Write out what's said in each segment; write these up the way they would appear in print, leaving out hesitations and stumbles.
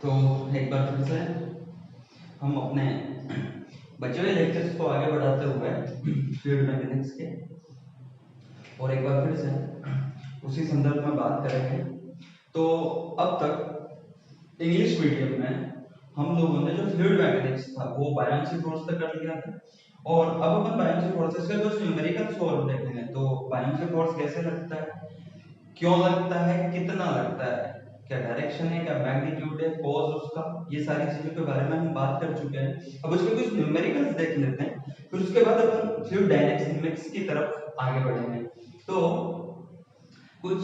तो एक बार फिर से हम अपने बचे हुए लेक्चर्स को आगे बढ़ाते हुए फ्लूइड मैकेनिक्स के और एक बार फिर से उसी संदर्भ में बात करेंगे। तो अब तक इंग्लिश मीडियम में हम लोगों ने जो फ्लूइड मैकेनिक्स था वो बायोन्सी फोर्स तक कर लिया था और अब अपन बायोन्सी फोर्सेस के कुछ न्यूमेरिकल्स और देखेंगे। तो बायोन्सी फोर्स कैसे लगता है, क्यों लगता है, कितना लगता है, क्या डायरेक्शन है, क्या मैग्नीट्यूड है, कॉज उसका, ये सारी चीजों के बारे में हम बात कर चुके हैं। अब उसके कुछ न्यूमेरिकल्स देख लेते हैं, फिर उसके बाद अपन फ्लूइड डायनेमिक्स की तरफ आगे बढ़ेंगे। तो कुछ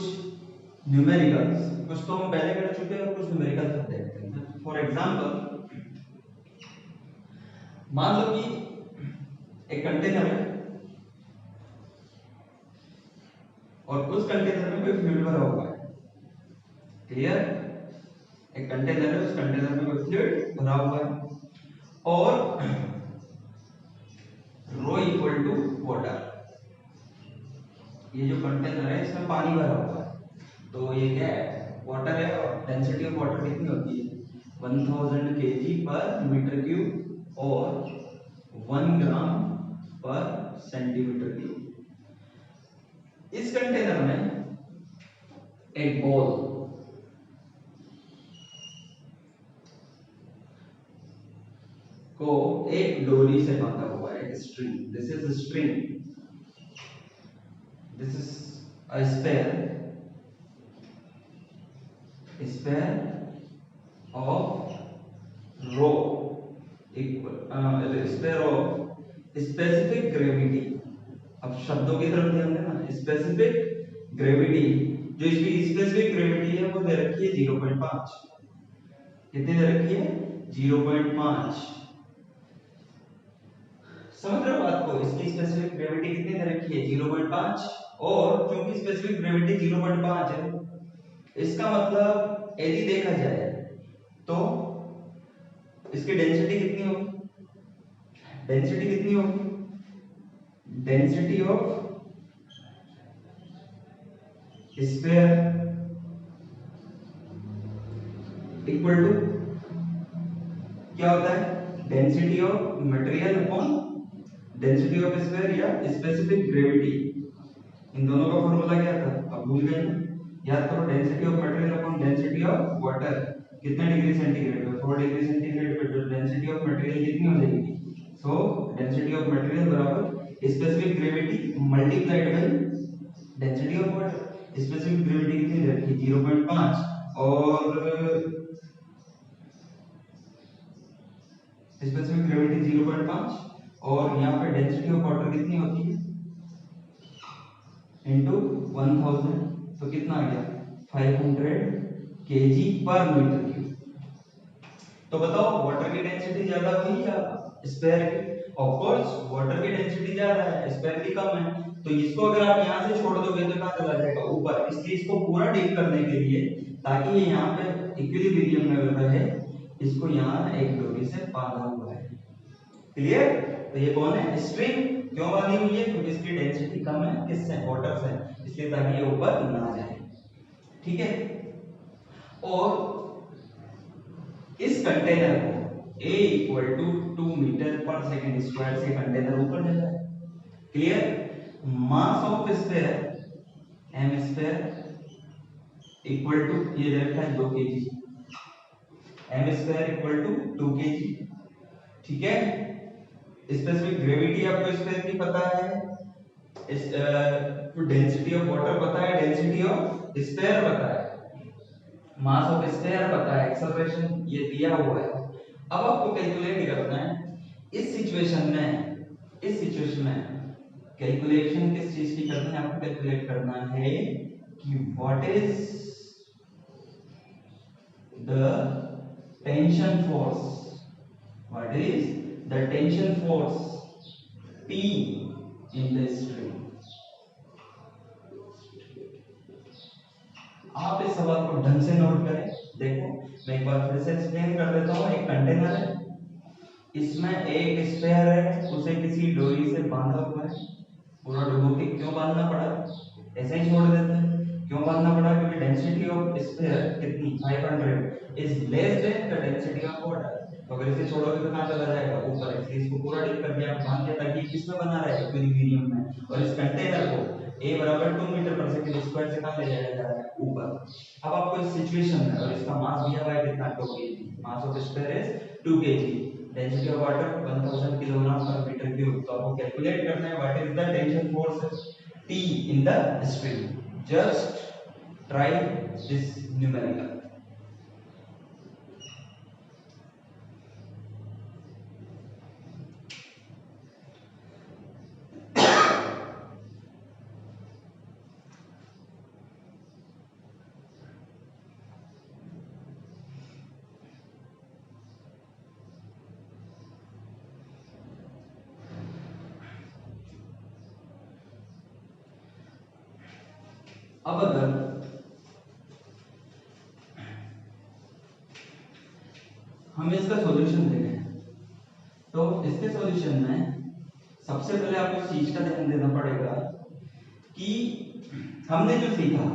न्यूमेरिकल्स, कुछ तो हम पहले कर चुके हैं और कुछ न्यूमेरिकल्स अब देखते हैं। फॉर एग्जांपल, मान लो कि एक कंटेनर है और उस कंटेनर में कोई फ्लूइड भरा हुआ है। क्लियर? एक कंटेनर है, उस कंटेनर में कोई फ्लूइड भरा हुआ है और रो इक्वल टू वाटर। ये जो कंटेनर है इसमें पानी भरा हुआ है, तो ये क्या है, वाटर है और डेंसिटी ऑफ वाटर कितनी होती है 1000 kg पर मीटर क्यूब और 1 ग्राम पर सेंटीमीटर क्यूब। इस कंटेनर में एक बॉल को एक डोरी से बांधा हुआ है, एक string. This is string, this is a sphere of rho equal sphere of specific gravity. अब शब्दों की तरफ ध्यान देना। स्पेसिफिक ग्रेविटी, जो इसकी स्पेसिफिक ग्रेविटी है वो दे रखी है 0.5। कितनी दे रखी है 0.5। समझ रहे हो बात को? इसकी स्पेसिफिक ग्रेविटी कितनी दे रखी है 0.5 और क्योंकि स्पेसिफिक ग्रेविटी 0.5 है, इसका मतलब यदि देखा जाए तो इसकी डेंसिटी कितनी होगी, डेंसिटी कितनी होगी, density of sphere equal to क्या होता है, density of material upon density of sphere या स्पेसिफिक ग्रेविटी। इन दोनों का फॉर्मूला क्या था, अब भूल गए? याद करो, density of material upon density of water. कितने डिग्री सेंटीग्रेड पे, 4 डिग्री सेंटीग्रेड पे, तो डेंसिटी ऑफ मटेरियल कितनी हो जाएगी, सो डेंसिटी ऑफ मटेरियल बराबर specific gravity multiplied by density of water. Specific gravity कितनी रखी 0.5 और स्पेसिफिक ग्रेविटी 0.5 और यहाँ पे डेंसिटी ऑफ वाटर कितनी होती है इनटू 1000, तो कितना आ गया 500 kg पर मीटर क्यूब। तो बताओ वाटर की डेंसिटी ज्यादा हुई या स्फीयर की? ऑफ कोर्स वाटर की डेंसिटी ज्यादा है, स्फीयर की कम है। तो इसको अगर आप यहां से छोड़ दोगे तो कहां चला जाएगा, ऊपर। इसलिए इसको पूरा डील करने के लिए, ताकि ये यहां पे इक्विलिब्रियम में रहे, इसको यहां एक डोरी से बांधा हुआ है। क्लियर? तो ये कौन है, स्ट्रिंग। क्यों बांधी हुई है, क्योंकि इसकी डेंसिटी कम है, किससे, वाटर से, इसलिए ताकि ये ऊपर ना जाए। ठीक है? और इस कंटेनर को A इक्वल टू 2 मीटर पर सेकेंड स्क्वायर से कंटेनर ऊपर जाता है। Clear? Mass of sphere m square equal to, ये रखा है 2 kg, m square equal to 2 kg। ठीक है? स्पेसिफिक ग्रेविटी आपको स्फीयर की पता है, इस डेंसिटी ऑफ वाटर पता है, डेंसिटी ऑफ स्फीयर पता है, मास ऑफ स्फीयर पता है, एक्सेलरेशन ये दिया हुआ है। अब आपको कैलकुलेट करना है इस सिचुएशन में कैलकुलेशन किस चीज की करनी है, आपको कैलकुलेट करना है कि what is the tension force, what is the tension force P in the string. आप इस सवाल को ढंग से नोट करें। देखो मैं एक बार फिर से एक्सप्लेन कर देता हूं। एक कंटेनर है, इसमें एक स्फीयर है, उसे किसी डोरी से बांधा हुआ है। पूरा डुबो के क्यों बांधना पड़ा, ऐसे ही छोड़ देते हैं। क्यों बांधना पड़ा, क्योंकि डेंसिटी ऑफ स्फीयर कितनी 500 is less than the density of water. तो अगर इसे छोड़ोगे तो कहां चला जाएगा ऊपर, इसलिए इसको पूरा डिप कर दिया मान दिया ताकि किस में बना रहा है इक्विलिब्रियम में। और इस कंटेनर को a बराबर 2 मीटर पर सेकंड स्क्वायर से कहां ले जाया जा रहा है ऊपर। अब आपको इस सिचुएशन में और इसका मास दिया हुआ है कितना 2 kg, mass of sphere is 2 kg, density of water 1000 kilogram पर मीटर क्यूब। तो आपको कैलकुलेट करना है what is the tension force T in the stream. Just try this numerical. अब अगर हम इसका सॉल्यूशन देखें तो इसके सॉल्यूशन में सबसे पहले आपको इस चीज का ध्यान देना पड़ेगा कि हमने जो सीखा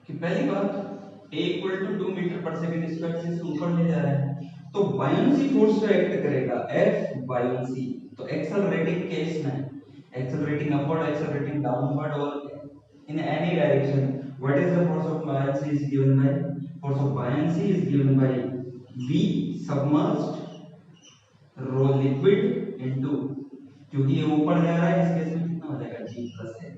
कि पहली बात a इक्वल टू 2 मीटर पर सेकंड स्क्वायर से ऊपर ले जा रहा है तो बायोंसी फोर्स जो एक्ट करेगा F बायोंसी। तो एक्सेलरेटिंग केस में एक्सेलरेटिंग अपवर्ड एक्सेलरेटिंग डाउनवर्ड और in any direction what is the force of buoyancy is given by force of buoyancy is given by V submerged rho liquid into, क्योंकि ये ऊपर जा रहा है इस केस में कितना हो जाएगा G प्लस है।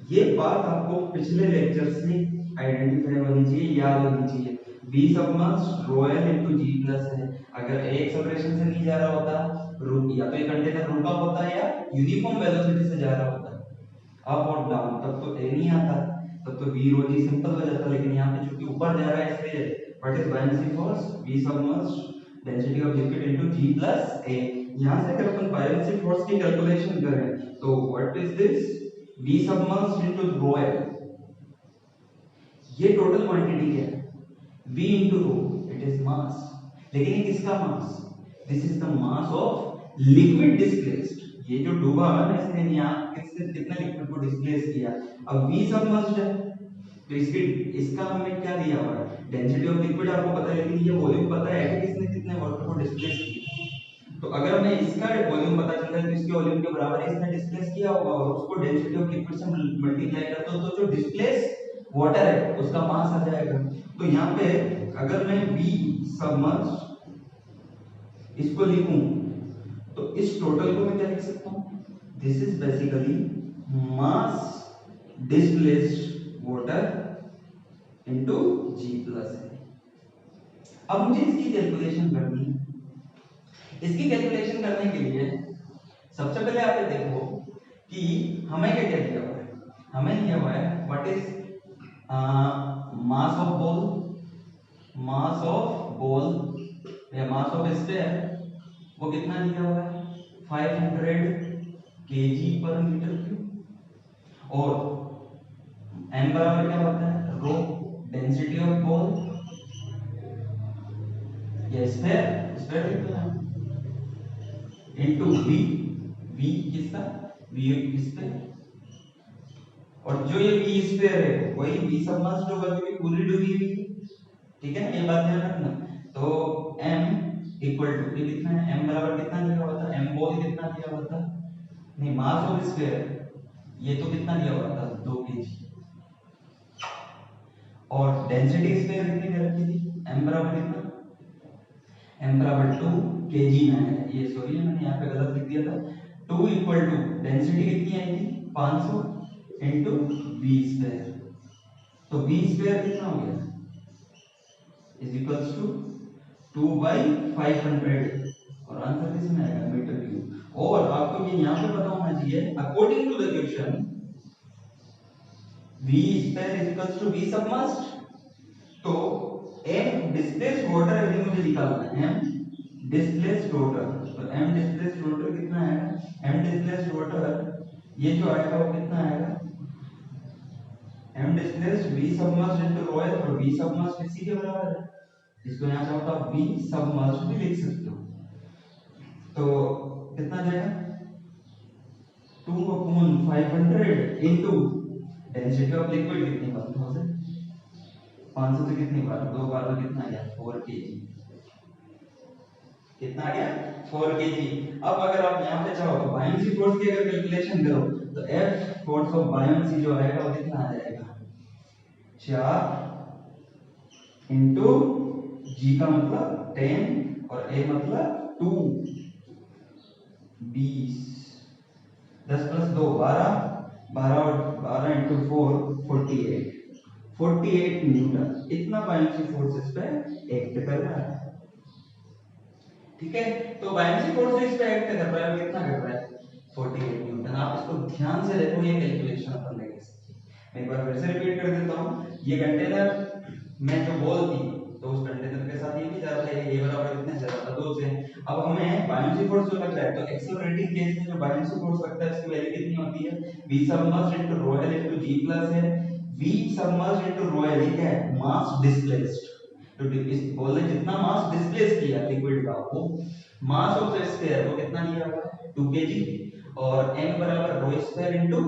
ये बात आपको पिछले लेक्चर से आइडेंटिफाई होनी चाहिए, याद होनी चाहिए। V submerged rho L into G plus है। अगर A एक्सेलरेशन से नहीं जा रहा होता या तो ये कंटेनर रुका होता है या यूनिफॉर्म वेलोसिटी से जा रहा होता अप और डाउन तब तो A नहीं आता, तब तो V rho G सिंपल हो जाता। लेकिन यहाँ पे चूंकि ऊपर जा रहा है इसलिए what is buoyancy force V submerged density of liquid into G plus A। यहाँ से अगर अपन बायोंसी फोर्स की कैलकुलेशन करें तो what is this V submerged into rho L, ये टोटल क्वांटिटी क्या है V into rho, it is mass. लेकिन ये किसका mass, this is the mass of liquid displaced. ये जो डूबा है ना इसने यहाँ कितने लिक्विड को डिस्प्लेस किया। अब V सबमर्ज्ड है तो इसका हमें क्या दिया हुआ है डेंसिटी ऑफ लिक्विड आपको पता है, लेकिन ये वॉल्यूम पता है कि किसने कितने वाटर को डिस्प्लेस किया। तो अगर हमें इसका वॉल्यूम पता चलता है तो इसके वॉल्यूम के बराबर इसने डिस्प्लेस किया होगा और उसको डेंसिटी ऑफ लिक्विड से मल्टीप्लाई करते हो तो जो डिस्प्लेस वाटर है उसका मास आ जाएगा। तो यहाँ पे अगर मैं V सबमर्ज्ड इसको लिखूं तो इस टोटल को मैं क्या लिख सकता हूँ, this is basically mass displaced water into G plus है। अब मुझे इसकी कैलकुलेशन करनी है। इसकी कैलकुलेशन करने के लिए सबसे पहले आप ये देखो कि हमें क्या क्या दिया हुआ है। हमें दिया हुआ है what is mass of ball, mass of ball या मास ऑफ स्फीयर वो कितना दिया हुआ है 500 kg पर मीटर क्यूब। और m बराबर क्या होता है रो डेंसिटी ऑफ बॉल या स्फीयर कितना है इनटू V, V किसका V स्फीयर। और जो ये V स्फीयर है वही V सबमर्ज्ड होगा क्योंकि पूरी डूबी हुई है, ठीक है ना, ये बात ध्यान रखना। तो m इक्वल टू ये कितना है m बराबर कितना दिया हुआ था m बॉल कितना दिया हुआ था नहीं मास ऑफ स्फीयर ये तो कितना दिया हुआ था 2 kg और डेंसिटी स्फीयर कितनी दे रखी थी m बराबर कितना m बराबर 2 kg में है ये सॉरी मैंने यहाँ पे गलत लिख दिया था 2 इक्वल टू डेंसिटी कितनी आई थी 500 इनटू V स्क्वायर। तो V स्क्वायर कितना हो गया इज इक्वल्स टू 2 by 500 और आंसर किसमें आएगा मीटर क्यूब। और आपको ये यहाँ पे पता होना चाहिए according to the question V square is equals to V submerged. तो m डिस्प्लेस्ड वाटर यदि मुझे निकालना है m डिस्प्लेस्ड वाटर तो m डिस्प्लेस्ड वाटर कितना आएगा m डिस्प्लेस्ड वाटर ये जो आएगा वो कितना आएगा m displaced v submerged into royal, और v सबमर्ज्ड इसी के बराबर है, इसको यहां चाहो तो आप v सबमर्ज्ड भी लिख सकते हो। तो कितना जाएगा 2/500 इनटू डेंसिटी ऑफ लिक्विड कितनी 1000, 500 से कितनी बार, दो बार में कितना आ गया 4 kg, कितना आ गया 4 kg। अब अगर आप यहां पे चाहो तो बायनेंसी फोर्स की अगर कैलकुलेशन करो तो F फोर्स ऑफ बायनेंसी जो आएगा वो कितना आ जाएगा 4 इनटू G का मतलब 10 और A मतलब 2, 20, 10 प्लस 2 12, 12 और 12 इनटू 4 48 न्यूटन, इतना बायनेंसी फोर्स इस पे एक्ट कर रहा है। ठीक है, तो बायनेंसी फोर्स इस पे एक्ट कर रहा है, कितना कर रहा है 48 न्यूटन। आप इसको ध्यान से देखो, ये कैलकुलेशन अपन लगा सकते हैं। मैं एक बार फिर से रिपीट कर देता हूं, ये कंटेनर में जो बॉल थी तो उस कंटेनर के साथ ये भी जा रहा है, ये बराबर कितने से ज्यादा 2 से। अब हमें बायनेंसी फोर्स जो लग रहा है तो एक्सेलरेटिंग केस में जो बायनेंसी फोर्स लगता है इसकी वैल्यू कितनी होती है v submerged into royal into g plus है v सबमर्ज्ड इनटू रॉयल, ये क्या है मास डिस्प्लेस्ड, तो इस बॉल ने जितना मास डिस्प्लेस किया लिक्विड का वो मास ऑफ द स्फीयर वो कितना लिया हुआ है 2 kg, और m बराबर rho square into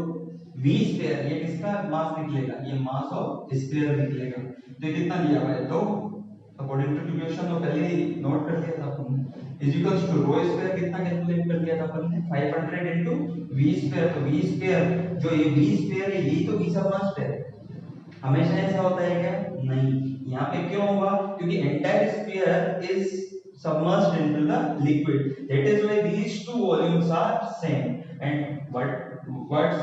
v square, ये किसका मास निकलेगा, ये मास ऑफ स्फीयर निकलेगा। तो ये कितना दिया हुआ है, तो अकॉर्डिंग टू इक्वेशन तो पहले ही नोट कर लिया था अपन, is equals to rho square कितना कैलकुलेट कर लिया था अपन ने 500 इनटू v स्क्वायर, तो v स्क्वायर जो ये v स्क्वायर है यही तो v सबमर्ज्ड है। हमेशा ऐसा होता है क्या, नहीं, यहाँ पे क्यों होगा, क्योंकि entire sphere is submerged into the liquid, that is why these two volumes are same, and what's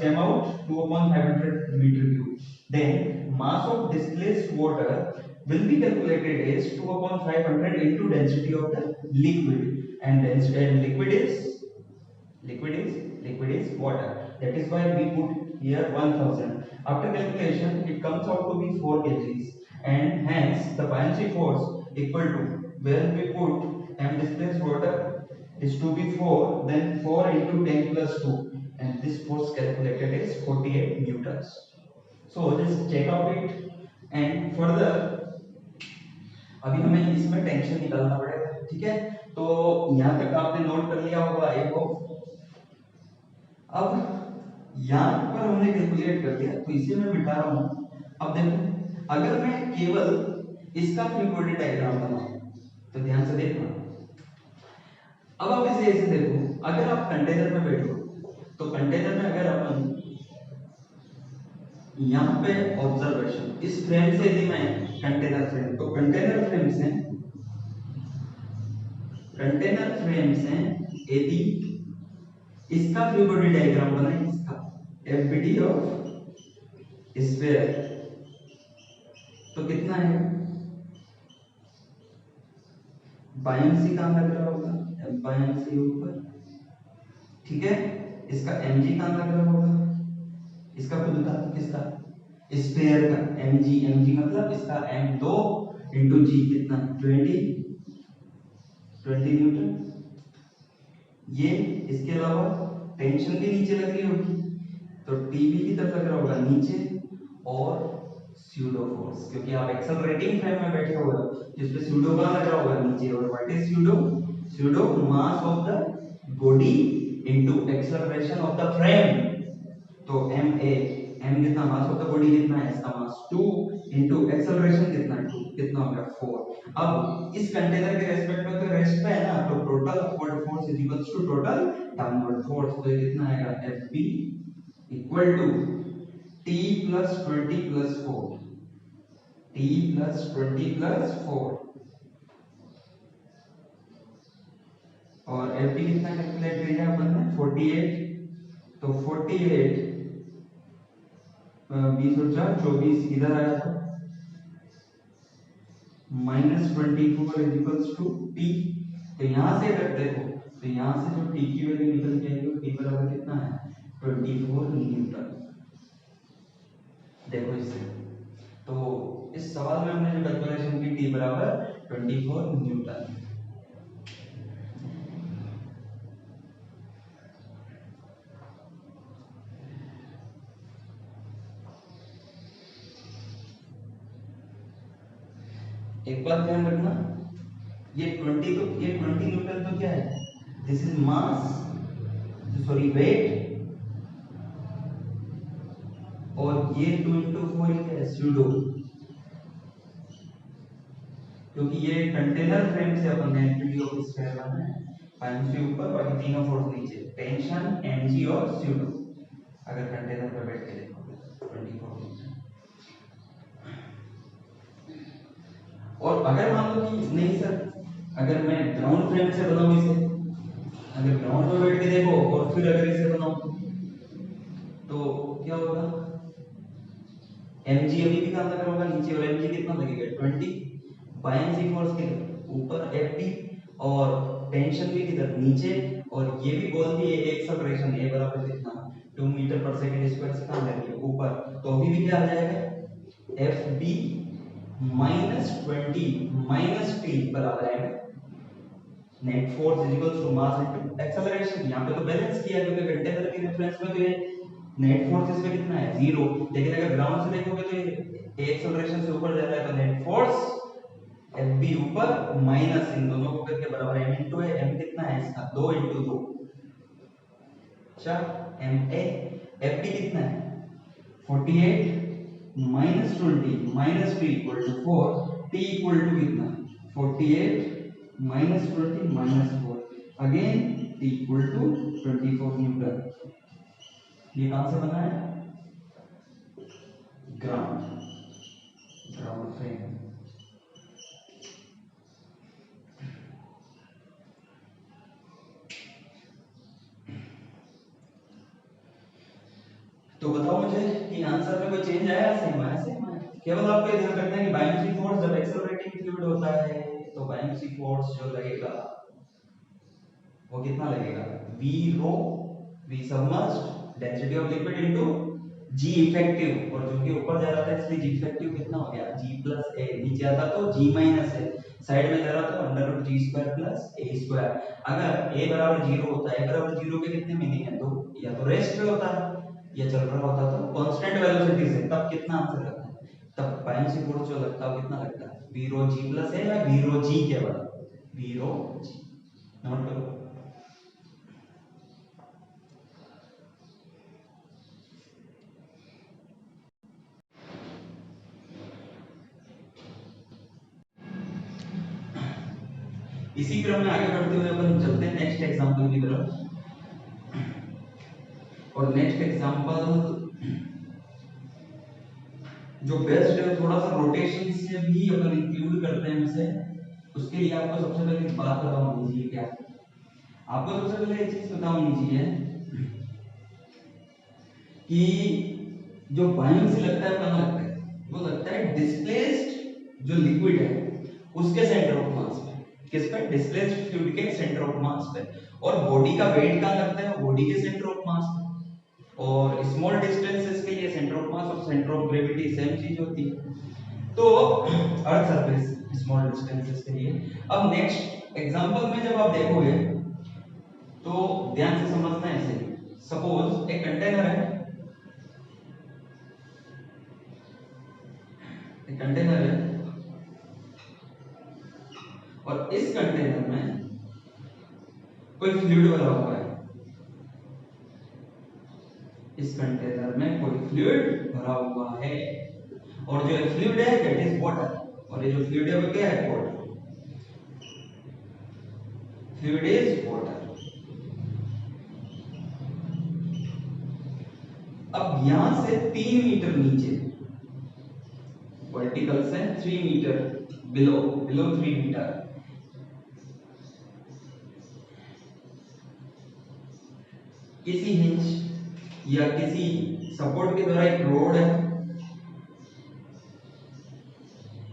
came out 2/500 meter cube, then mass of displaced water will be calculated as 2/500 into density of the liquid, and density and liquid is water, that is why we put here 1000. After calculation it comes out to be 4 kgs, and hence the buoyancy force equal to, when we put m displaced water is to be 4, then 4 into 10 plus 2, and this force calculated is 48 newtons. So just check out it, and further अभी हमें इसमें tension निकालना पड़ेगा। ठीक है, तो यहाँ तक आपने नोट कर लिया होगा आई होप। अब यहाँ पर हमने कैलकुलेट कर दिया तो इसे मैं मिटा रहा हूँ। अब देखो अगर मैं केवल इसका फ्री बॉडी डायग्राम बनाऊं तो ध्यान से देखना। अब आप इसे ऐसे देखो, अगर आप कंटेनर में बैठो तो कंटेनर में अगर अपन यहाँ पे ऑब्जर्वेशन इस फ्रेम से यदि मैं कंटेनर फ्रेम, तो कंटेनर फ्रेम से यदि इसका फ्री बॉडी डायग्राम बनाए, इसका एफबीडी ऑफ स्फीयर, तो कितना है बायनेंसी कहां लग रहा होगा, बायनेंसी ऊपर, ठीक है, इसका mg कहां लग रहा होगा, इसका खुद का किसका स्फीयर का mg मतलब इसका m2 into g कितना 20 न्यूटन। ये इसके अलावा टेंशन भी नीचे लग रही होगी तो टीबी की तरफ लग रहा होगा नीचे, और स्यूडो फोर्स, क्योंकि आप एक्सेलरेटिंग फ्रेम में बैठे हुए हो जिसपे स्यूडो कहां लग रहा होगा नीचे, और what is pseudo mass of the body into acceleration of the frame. तो m कितना मास ऑफ द बॉडी कितना है, इसका मास 2 इनटू एक्सेलरेशन कितना है 2, कितना हो गया 4। अब इस कंटेनर के रेस्पेक्ट में तो रेस्ट पे है ना, तो total upward force is equals to total downward force, तो ये कितना आएगा Fb equal to T plus 20 plus 4, T plus 20 plus 4, और Fb कितना कैलकुलेट किया अपन ने 48, तो 48 20 और 4 24 इधर आया था -24 इज इक्वल्स टू टी। तो यहां से अगर देखो तो यहां से जो टी की वैल्यू निकल के आएगी टी बराबर कितना है 24 न्यूटन। देखो इससे, तो इस सवाल में हमने जो कैलकुलेशन की टी बराबर 24 न्यूटन। एक बात ध्यान रखना, ये 20 न्यूटन तो क्या है, this is mass, sorry weight, और ये 2 into 4 क्या है, स्यूडो, क्योंकि ये कंटेनर फ्रेम से अपन ने एक्टिविटी ऑफ स्फीयर बनाया है, 5 से ऊपर बाकी तीनों फोर्स नीचे, टेंशन, एनजी और स्यूडो। अगर कंटेनर पर बैठ के देखोगे 24 और अगर मान लो कि नहीं सर, अगर मैं ग्राउंड फ्रेम से बनाऊं इसे, अगर ग्राउंड पर बैठ के देखो और फिर अगर इसे बनाऊं तो क्या होगा, mg अभी भी काम लग रहा होगा नीचे, और mg कितना लगेगा 20, बायएंसी फोर्स किधर ऊपर Fp, और टेंशन भी किधर नीचे, और ये भी बोल दिए एक्सेलरेशन a बराबर कितना 2 मीटर पर सेकंड स्क्वायर से कहां लग रही है ऊपर, तो अभी भी क्या आ जाएगा Fb माइनस 20 माइनस t बराबर है net force is equals to mass into acceleration. यहां पे तो बैलेंस किया क्योंकि कंटेनर के रेफरेंस में तो ये नेट फोर्स इसमें कितना है 0, लेकिन अगर ग्राउंड से देखोगे तो ये एक्सेलरेशन से ऊपर जा रहा है तो नेट फोर्स Fb ऊपर माइनस इन दोनों को करके बराबर m इनटू है, m कितना है इसका 2 इनटू 2, अच्छा ma, Fb कितना है 48 minus 20 minus t equal to 4, t equal to कितना 48 minus 20 minus 4, again t equal to 24 newton. ये कहां से बना है, ग्राउंड, ग्राउंड फ्रेम। तो बताओ मुझे कि आंसर में कोई चेंज आया, सेम आया, सेम आया, केवल आपको ये ध्यान रखना है कि बायोमेट्रिक फोर्स जब एक्सेलरेटिंग फ्लूइड होता है तो बायोमेट्रिक फोर्स जो लगेगा वो कितना लगेगा, v rho, v submerged, density of liquid into g effective, और जो कि ऊपर जा रहा था इसलिए g इफेक्टिव कितना हो गया g प्लस a, नीचे आता तो g माइनस a, साइड में जा रहा तो under root g square plus a square. अगर a बराबर 0 होता है, a बराबर 0 के कितने मीनिंग है, तो या तो रेस्ट पे होता है या चल रहा होता तो कांस्टेंट वेलोसिटी से, तब कितना आंसर आता है, तब बायोमेट्रिक फोर्स जो लगता है कितना लगता है v rho g plus a या v रो g के बराबर, v रो g। नोट करो, इसी क्रम में आगे बढ़ते हुए अपन चलते हैं नेक्स्ट एग्जांपल की तरफ। और नेक्स्ट एग्जांपल जो बेस्ट है थोड़ा सा रोटेशन से भी अपन इंक्लूड करते हैं उसे, उसके लिए आपको सबसे पहले एक बात पता होनी चाहिए, क्या आपको सबसे पहले एक चीज पता होनी चाहिए कि जो बायोम से लगता है कहां लगता है, वो लगता है डिस्प्लेस्ड जो लिक्विड है उसके सेंटर ऑफ मास पे, किस पे, डिस्प्लेस्ड फ्लूइड के सेंटर ऑफ मास पे, और बॉडी का वेट कहां लगता है, बॉडी के सेंटर ऑफ मास पे, और स्मॉल डिस्टेंसेस के लिए सेंटर ऑफ मास और सेंटर ऑफ ग्रेविटी सेम चीज होती है, तो अर्थ सरफेस स्मॉल डिस्टेंसेस के लिए। अब नेक्स्ट एग्जांपल में जब आप देखोगे तो ध्यान से समझना है इसे, सपोज एक कंटेनर है, एक कंटेनर है और इस कंटेनर में कोई फ्लूइड भरा हुआ है, इस कंटेनर में कोई फ्लूइड भरा हुआ है, और जो फ्लूइड है दैट इज वाटर, और ये जो फ्लूइड है वो क्या है, वाटर, फ्लूइड इज वाटर। अब यहां से 3 मीटर नीचे, वर्टिकल से 3 मीटर बिलो, बिलो 3 मीटर किसी हिंज या किसी सपोर्ट के द्वारा एक रोड है,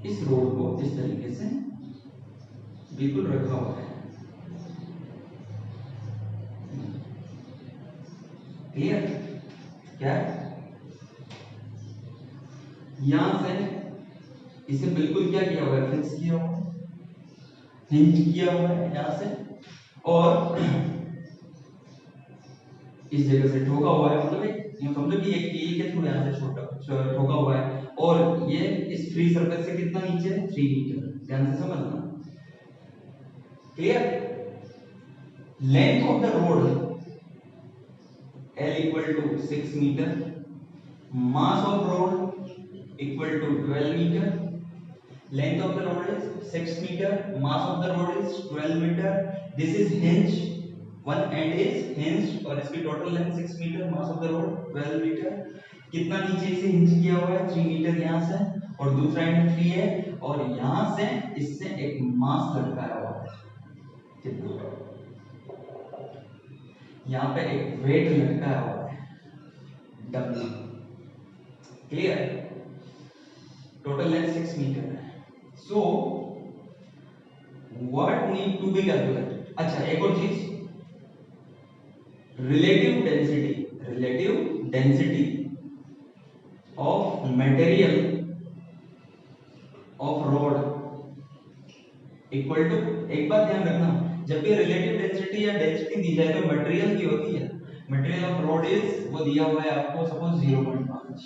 इस रोड को इस तरीके से बिल्कुल रखा हुआ है, क्लियर, क्या है, यहां से इसे बिल्कुल क्या किया हुआ है, फिक्स किया हुआ है, हिंज किया हुआ है यहां से, और इस जगह से ठोका हुआ है, मतलब एक यूं समझो कि एक कील के थ्रू यहां से छोटा ठोका हुआ है, और ये इस फ्री सरफेस से कितना नीचे है 3 मीटर, ध्यान से समझना। Clear? Length of the road L equal to 6 meter, mass of road equal to 12 meter, length of the road is 6 meter, mass of the road is 12 meter. This is hinge, one end is hinged और इसकी total length 6 meter, mass of the road 12 meter. कितना नीचे से hinge किया हुआ है 3 metre यहाँ से, और दूसरा एंड 3 है, और यहाँ से इससे एक मास लटकाया हुआ है, कितना, यहाँ पे एक वेट लटकाया हुआ है W. Clear? Total length 6 metre है. So what need to be calculated. अच्छा, एक और चीज, relative density of material of rod equal to, एक बात ध्यान रखना, जब भी रिलेटिव डेंसिटी या डेंसिटी दी जाए तो मटेरियल की होती है. मटेरियल ऑफ रोड इज, वो दिया हुआ है आपको सपोज 0.5,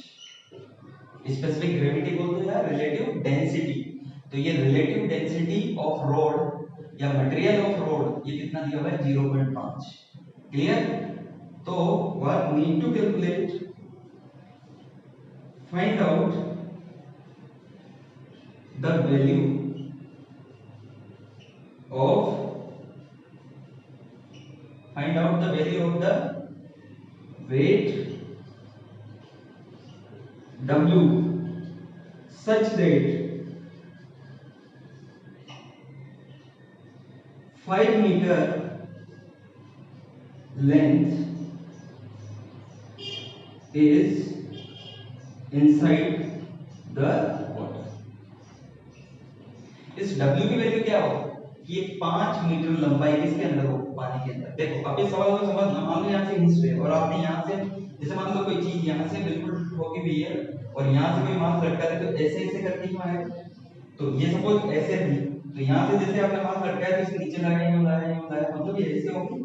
स्पेसिफिक ग्रेविटी बोलते हैं रिलेटिव डेंसिटी. तो ये रिलेटिव डेंसिटी ऑफ रोड या मटेरियल ऑफ रोड ये कितना दिया हुआ है 0.5. क्लियर? तो what need to calculate, find out the value of find out the value of the weight W such that 5 meter length is inside the water. इस W की value क्या हो कि 5 मीटर लंबाई किसके अंदर हो, पानी के अंदर. देखो अब इस सवाल को समझना, मान लो यहाँ से हिंज है और आपने यहाँ से, जैसे मान लो कोई चीज यहाँ से बिल्कुल ठोकी हुई है और यहाँ से कोई मास लटका है, तो ऐसे ऐसे करके ही आएगा. तो ये सपोज ऐसे भी, तो यहाँ से जैसे आपने मास लटकाया तो इसके नीचे लगाया, यूं लगाया, मतलब ये ऐसे होगी.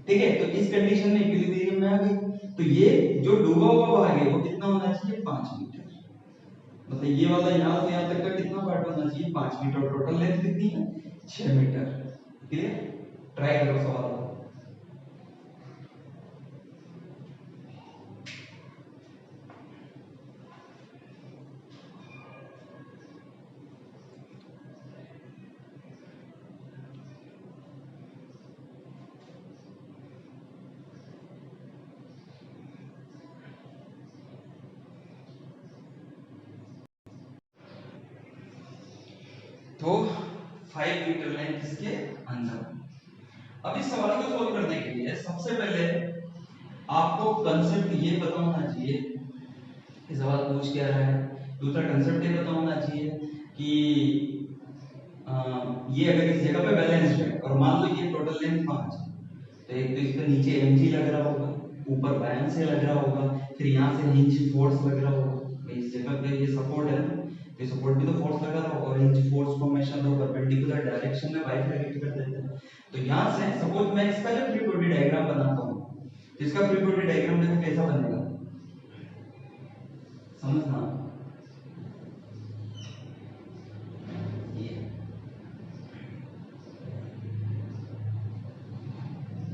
ठीक है? तो इस कंडीशन में इक्विलिब्रियम में आ गई. तो ये जो डूबा हुआ भाग है वो कितना होना चाहिए 5 मीटर. मतलब ये वाला यहाँ से यहाँ तक का कितना पार्ट होना चाहिए 5 मीटर. टोटल लेंथ कितनी है 6 मीटर. क्लियर? ट्राई करो सवाल को. तो 5 मीटर लेंथ इसके अंदर. अब इस सवाल को सॉल्व करने के लिए सबसे पहले आपको कंसेप्ट ये पता होना चाहिए कि सवाल पूछ क्या रहा है. दूसरा कंसेप्ट ये पता होना चाहिए कि ये अगर इस जगह पे बैलेंस्ड है और मान लो ये टोटल लेंथ 5 है, तो एक तो इसके नीचे mg लग रहा होगा, ऊपर बायन से लग रहा होगा, फिर यहाँ से हिंज फोर्स लग रहा होगा. इस जगह पे ये सपोर्ट है ना, तो सपोर्ट भी तो फोर्स लगा रहा होगा, और हिंज फोर्स को हमेशा दो परपेंडिकुलर डायरेक्शन में बाइफरकेट कर देते हैं. तो यहाँ से सपोज मैं इसका जो फ्री बॉडी डायग्राम बनाता हूँ, तो इसका फ्री बॉडी डायग्राम देखो कैसा बनेगा, समझना.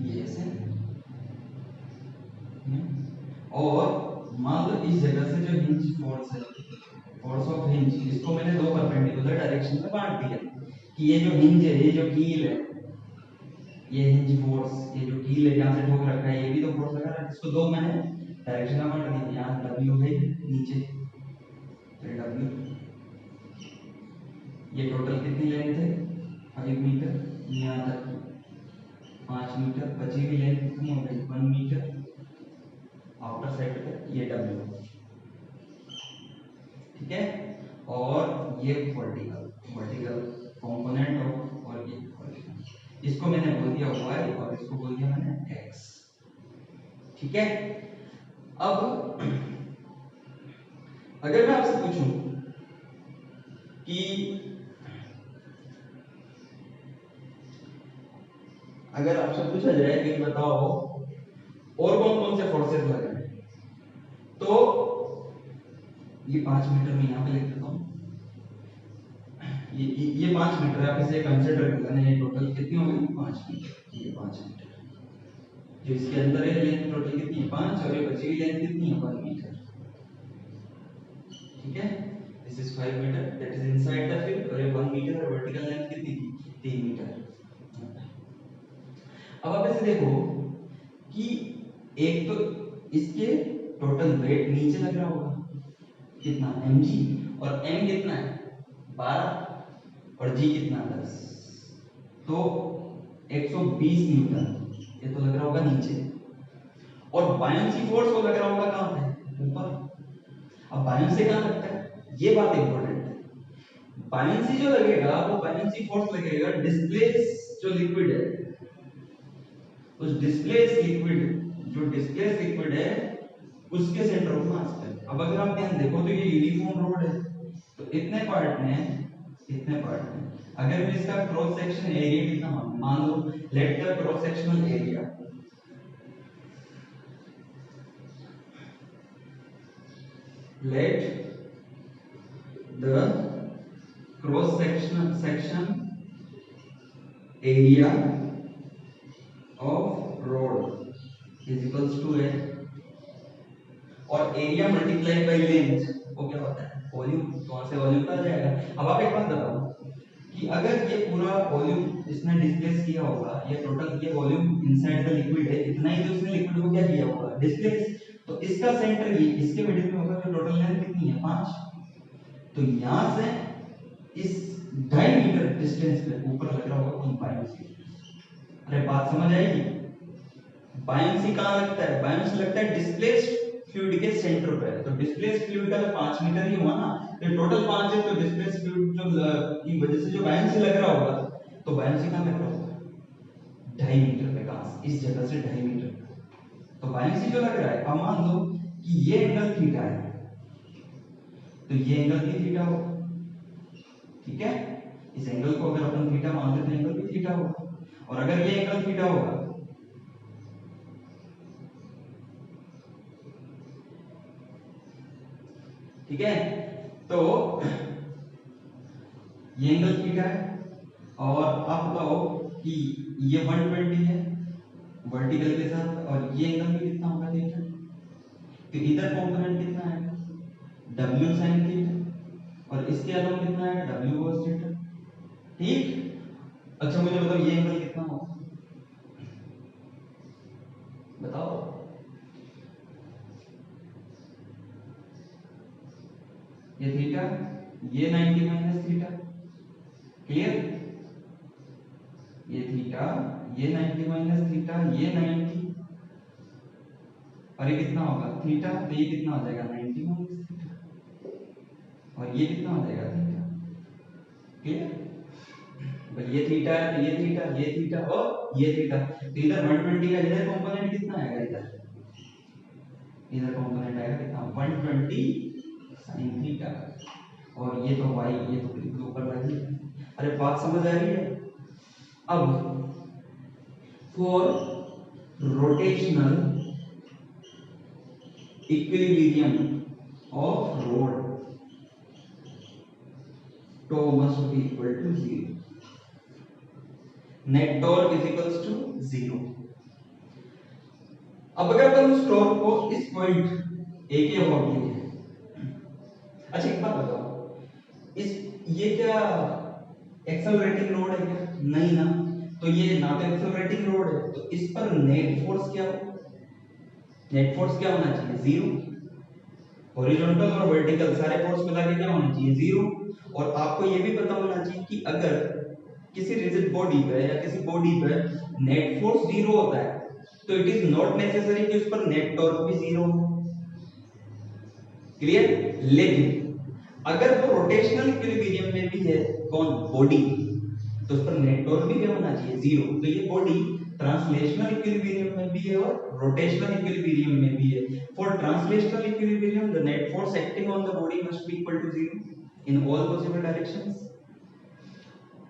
ये ऐसे, और मान लो इस जगह से जो हिंज फोर्स है, फोर्स ऑफ हिंज, इसको मैंने दो परपेंडिकुलर डायरेक्शन में बांट दिया कि ये जो हिंज है, ये जो कील है, ये हिंज फोर्स, ये जो कील है यहाँ से ठोक रखा है, ये भी तो फोर्स लगा रहा है. इसको दो मैंने डायरेक्शन में बांट दिया. यहाँ W है नीचे, W, ये टोटल कितनी लेंथ है 5 मीटर, यहाँ तक 5 मीटर, बची हुई लेंथ कितनी हो गई 1 मीटर आउटर साइड पे, ये W. ठीक है? और ये वर्टिकल कंपोनेंट ऑफ, और ये इसको मैंने बोल दिया y और इसको बोल दिया मैंने x. ठीक है? अब अगर मैं आपसे पूछूं कि अगर आपसे पूछा जाए कि बताओ और कौन कौन से फोर्सेस लगे, तो ये 5 मीटर में यहाँ पे लिख देता हूँ, ये 5 मीटर आप इसे कंसीडर कर लेना। ये टोटल कितनी हो गई 5 मीटर, ये 5 मीटर जो इसके अंदर है, लेंथ टोटल कितनी है 5, और ये बची हुई लेंथ कितनी है 1 मीटर। ठीक है, this is 5 metre that is inside the fill, और ये 1 मीटर और वर्टिकल लेंथ कितनी थी 3 मीटर। अब आप ऐसे देखो कि एक तो इसके टोटल वेट नीचे लग रहा होगा कितना mg, और m कितना है 12 और g कितना 10, तो 120 न्यूटन ये तो लग रहा होगा नीचे, और बायन्सी फोर्स वो लग रहा होगा कहां पे ऊपर। अब बायन्सी कहां लगता है, ये बात इंपॉर्टेंट है। बायन्सी जो लगेगा वो बायन्सी फोर्स लगेगा डिस्प्लेस जो लिक्विड है, उस डिस्प्लेस लिक्विड जो डिस्प्लेस लिक्विड है उसके सेंटर ऑफ मास पे। अब अगर आप ध्यान देखो तो ये यूनिफॉर्म रोड है, तो इतने पार्ट में अगर मैं इसका क्रॉस सेक्शन एरिया कितना मान लो, let the cross sectional area area of rod is equals to a, और एरिया मल्टीप्लाई बाय लेंथ वो क्या होता है वॉल्यूम, तो वहां से वॉल्यूम आ जाएगा। अब आप एक बात बताओ कि अगर ये पूरा वॉल्यूम इसने डिस्प्लेस किया होगा, ये टोटल ये वॉल्यूम इनसाइड द लिक्विड है, इतना ही तो इसने लिक्विड को क्या किया होगा डिस्प्लेस, तो इसका सेंटर ये इसके मिडिल में होगा, तो टोटल लेंथ कितनी है 5, तो यहां से इस 2.5 मीटर डिस्टेंस पे ऊपर लग रहा होगा कौन बायन्सी। अरे बात समझ आएगी, बायन्सी कहां लगता है, बायन्सी लगता है डिस्प्लेस्ड फ्लूइड के सेंटर पे, तो डिस्प्लेस्ड फ्लूइड का तो 5 मीटर ही हुआ ना, तो टोटल 5 है, तो डिस्प्लेस्ड फ्लूइड जो की वजह से जो बायन्सी लग रहा होगा, तो बायन्सी कहां लग रहा होगा 2.5 मीटर पे, कहां इस जगह से 2.5 मीटर, तो बायन्सी जो लग रहा है, अब मान लो कि ये एंगल थीटा है, तो ये एंगल भी थीटा होगा। ठीक है, इस एंगल को अगर अपन थीटा मानते तो एंगल भी थीटा होगा, और अगर ये एंगल थीटा होगा ठीक है, तो ये एंगल थीटा है, और आप बताओ कि ये 120 है वर्टिकल के साथ, और ये एंगल भी कितना होगा थीटा, तो इधर कंपोनेंट कितना है w sin थीटा, और इसके अलावा कितना है w cos थीटा। ठीक, अच्छा मुझे बताओ ये एंगल कितना होगा, बताओ ये थीटा, ये 90 माइनस थीटा, क्लियर, ये थीटा, ये 90 माइनस थीटा, ये 90, और ये कितना होगा थीटा, तो ये कितना हो जाएगा 90 माइनस थीटा, और ये कितना हो जाएगा थीटा, क्लियर, भाई ये थीटा है तो ये थीटा, ये थीटा और ये थीटा, तो इधर 120 का इधर कंपोनेंट कितना आएगा, इधर कंपोनेंट आएगा कितना 120 sin थीटा, और ये तो y, ये तो बिल्कुल ऊपर वाली है। अरे बात समझ आ रही है। अब for rotational equilibrium of road tau must be equal to 0, net torque is equals to 0। अब अगर अपन उस टॉर्क को इस पॉइंट ए के अबाउट लेंगे, अच्छा एक बात बताओ, इस ये क्या एक्सेलरेटिंग रोड है क्या, नहीं ना, तो ये ना तो एक्सेलरेटिंग रोड है, तो इस पर नेट फोर्स क्या हो, नेट फोर्स क्या होना चाहिए 0, हॉरिजॉन्टल और वर्टिकल सारे फोर्स मिला के क्या होना चाहिए 0, और आपको ये भी पता होना चाहिए कि अगर किसी रिजिड बॉडी पे या किसी बॉडी पे नेट फोर्स 0 होता है, तो इट इज नॉट नेसेसरी कि उस पर नेट टॉर्क भी 0 हो, क्लियर, लेकिन अगर वो रोटेशनल इक्विलिब्रियम में भी है कौन बॉडी, तो उस पर नेट टॉर्क भी क्या होना चाहिए 0, तो ये बॉडी ट्रांसलेशनल इक्विलिब्रियम में भी है और रोटेशनल इक्विलिब्रियम में भी है। For translational equilibrium the net force acting on the body must be equal to 0 in all possible directions.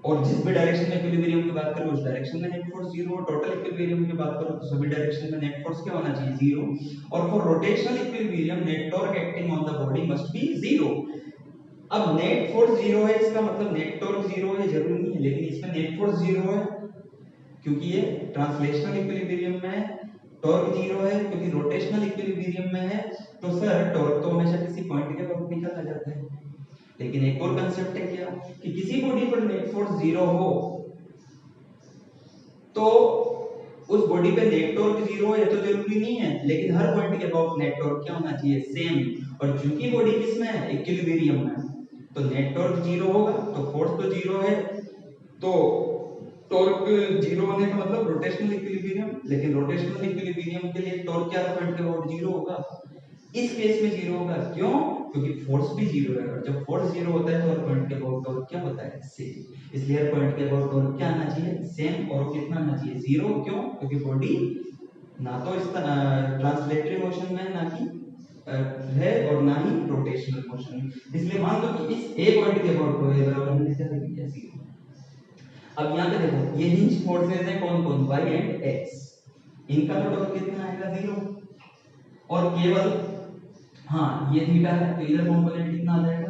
और जिस भी डायरेक्शन में इक्विलिब्रियम की बात करो उस डायरेक्शन में net force zero, total equilibrium की बात करो तो सभी डायरेक्शन में नेट फोर्स क्या होना चाहिए, जीरो। और for rotational equilibrium net torque acting on the body must B zero. अब नेट फोर्स जीरो है, इसका मतलब नेट टॉर्क जीरो है जरूरी नहीं है, लेकिन इसमें नेट फोर्स जीरो है क्योंकि ये ट्रांसलेशनल इक्विलिब्रियम में है। टॉर्क जीरो है क्योंकि रोटेशनल इक्विलिब्रियम में है। तो सर टॉर्क तो हमेशा किसी पॉइंट के बाद निकल जाता है, लेकिन एक और कंसेप्ट है क्या कि किसी बॉडी पर नेट फोर्स जीरो हो तो उस बॉडी पे नेट टॉर्क जीरो है तो जरूरी नहीं है, लेकिन हर पॉइंट के अबाउट नेट टॉर्क क्या होना चाहिए, सेम। और चूंकि बॉडी किसमें है, इक्विलिब्रियम में, तो नेट टॉर्क जीरो होगा तो फोर्स तो जीरो है, तो टॉर्क जीरो होने का मतलब रोटेशनल इक्विलिब्रियम, लेकिन रोटेशनल इक्विलिब्रियम के लिए टॉर्क क्या पॉइंट के अबाउट जीरो होगा। इस केस में जीरो होगा, क्यों, क्योंकि फोर्स भी जीरो है, और जब फोर्स जीरो होता है तो हर पॉइंट के अबाउट टॉर्क क्या होता है, सेम। इसलिए हर पॉइंट के अबाउट टॉर्क क्या आना चाहिए, सेम। और कितना आना चाहिए, जीरो। क्यों, क्योंकि बॉडी ना तो इस ट्रांसलेटरी मोशन में ना कि है और ना ही रोटेशनल मोशन में। इसलिए मान लो कि इस ए पॉइंट के अबाउट टॉर्क बराबर हमने क्या लिख दिया, जीरो। अब यहाँ पे देखो ये हिंज फोर्सेस हैं कौन कौन, y एंड x, इनका तो टॉर्क कितना आएगा, जीरो। और केवल हाँ ये थीटा है तो इधर कंपोनेंट कितना आ जाएगा,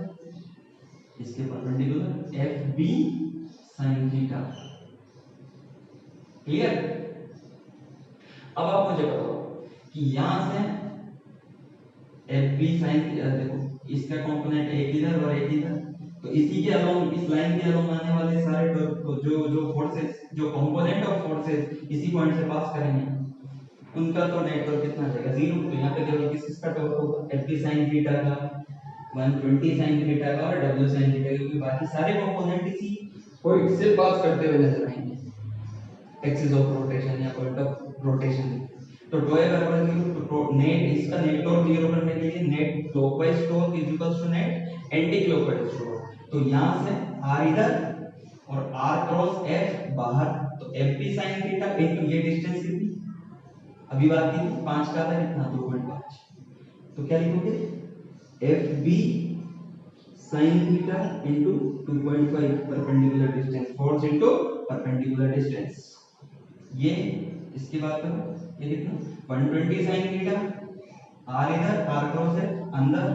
इसके perpendicular F B sine theta. Clear. अब आप मुझे बताओ कि यहां से एफ बी साइन, देखो इसका कंपोनेंट एक इधर और एक इधर, तो इसी के अलोंग, इस लाइन के अलोंग आने वाले सारे जो जो फोर्सेस, जो कंपोनेंट ऑफ फोर्सेस इसी पॉइंट से पास करेंगे, उनका तो नेटवर्क कितना आ जाएगा, जीरो। तो यहाँ पे केवल किसका टॉर्क होगा, एफ बी साइन थीटा का, 120 sin थीटा का और w sin थीटा, क्योंकि बाकी सारे कंपोनेंट इसी पॉइंट से पास करते हुए नजर आएंगे, एक्सिस ऑफ रोटेशन या पॉइंट ऑफ रोटेशन। तो टॉय बराबर जीरो, तो नेट, इसका नेट टॉर्क जीरो करने के लिए net clockwise torque is equals to net anti clockwise torque. तो यहां से r इधर और r क्रॉस f बाहर, तो f b sin theta into ये डिस्टेंस कितनी, अभी बात की थी 5 का था कितना, 2.5। तो क्या लिखोगे, F B sin theta into 2.5 perpendicular distance, force into perpendicular distance। ये इसकी बात करो, ये कितना 120 sin theta, r इधर, r क्रॉस है अंदर,